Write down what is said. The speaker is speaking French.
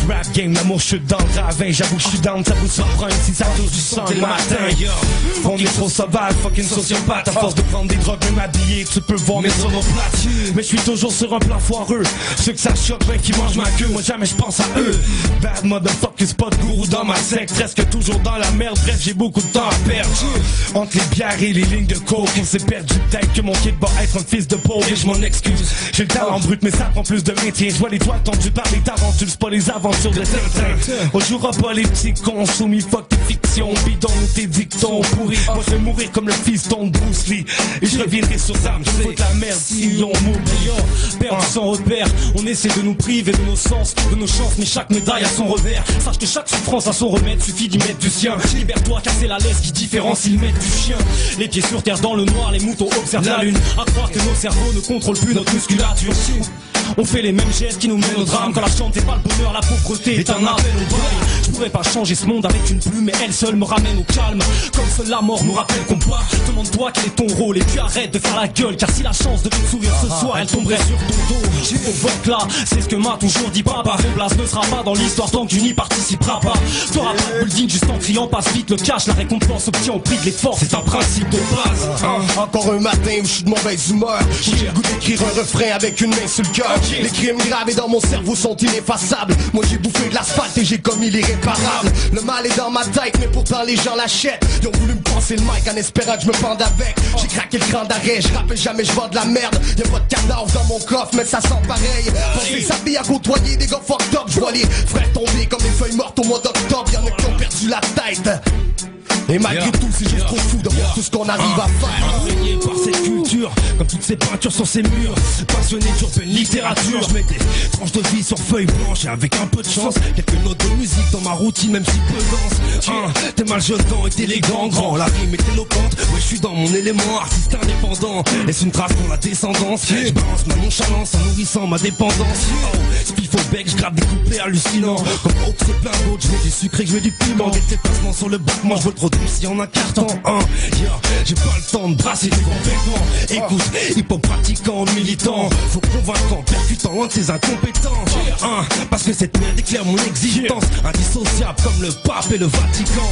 ce rap game, l'amour chute dans le ravin. J'avoue que je suis down, ça vous surprend si ça touche du sang le matin. On est trop sauvage, fucking sociopathe. À force de prendre des drogues, même habillé, tu peux voir mes sonoplates. Mais je suis toujours sur un plan foireux. Ceux que ça choque, ben qui mangent ma queue, moi jamais je pense à eux. Bad motherfuckers, pas de gourou dans ma secte. Presque toujours dans la merde, bref j'ai beaucoup de temps à perdre. Entre les bières et les lignes de coke, on s'est perdu peut-être que mon kid va être un fils de pauvre et je m'en excuse. J'ai le talent brut mais ça prend plus de maintien. Je vois les toiles tendues par les tarentules, c'est pas les aventures de Tintin. On jouera pas les petits cons soumis, fuck tes fictions, bidon ou tes dictons pourris. Moi je vais mourir comme le fiston de Bruce Lee et je reviendrai sur ça, je fous la merde si on m'oublie. Perdu sans repère, on essaie de nous priver de nos sens, de nos chances, mais chaque médaille a son revers. Sache que chaque souffrance a son remède, suffit d'y mettre du sien. Libère-toi car c'est la laisse qui différencie le maître du chien. Les pieds sur terre dans le noir, les moutons observent la lune. À croire que nos cerveaux ne contrôlent plus notre musculature. On fait les mêmes gestes qui nous mènent au drame. Quand la chante c'est pas le bonheur, la pauvreté est un appel au bail. Je pourrais pas changer ce monde avec une plume, mais elle seule me ramène au calme. Comme seule la mort nous rappelle qu'on bat. Demande-toi quel est ton rôle et puis arrête de faire la gueule. Car si la chance devait te sourire ce soir, elle tomberait sur ton dos. Au vote là, c'est ce que m'a toujours dit papa. Ton place ne sera pas dans l'histoire tant que tu n'y participeras pas. T'auras pas de building juste en criant passe vite le cash. La récompense obtient au prix de l'effort, c'est un principe de base. Encore un matin où je suis de mauvaise humeur. J'ai le goût d'écrire un refrain avec une main sur le cœur. Les crimes gravés dans mon cerveau sont ineffaçables. Moi j'ai bouffé de l'asphalte et j'ai commis l'irréparable. Le mal est dans ma tête mais pourtant les gens l'achètent. Ils ont voulu me passer le mic en espérant que je me pende avec. J'ai craqué le cran d'arrêt, je rappelle jamais je vends de la merde. Y'a pas de cadavre dans mon coffre mais ça sent pareil. Pensez sa vie à côtoyer des gars fucked up. Je vois les frères tomber comme les feuilles mortes au mois d'octobre. Y'en a qui ont perdu la tête. Et malgré tout, c'est juste trop fou de voir tout ce qu'on arrive à faire. Imprégné par cette culture, comme toutes ces peintures sur ces murs. Passionné d'urbaine littérature, je mets des tranches de vie sur feuilles blanches. Et avec un peu de chance, quelques notes de musique dans ma routine, même si peu dense. T'es mal jeune et élégant, grand. La rime est éloquente, ouais je suis dans mon élément. Artiste indépendant, laisse une trace pour la descendance. Je balance ma nonchalance en nourrissant ma dépendance. Spiff au bec, je gratte des couplets hallucinants. Comme Hope, c'est plein d'autres, je mets du sucre et je mets du piment. Des déplacements sur le bac, moi je veux trop si en un carton, j'ai pas le temps de brasser des grands vêtements. Écoute, hip-hop pratiquant, militant, faut convaincant, percutant loin de ces incompétents. Parce que cette merde éclaire mon existence, indissociable comme le pape et le Vatican.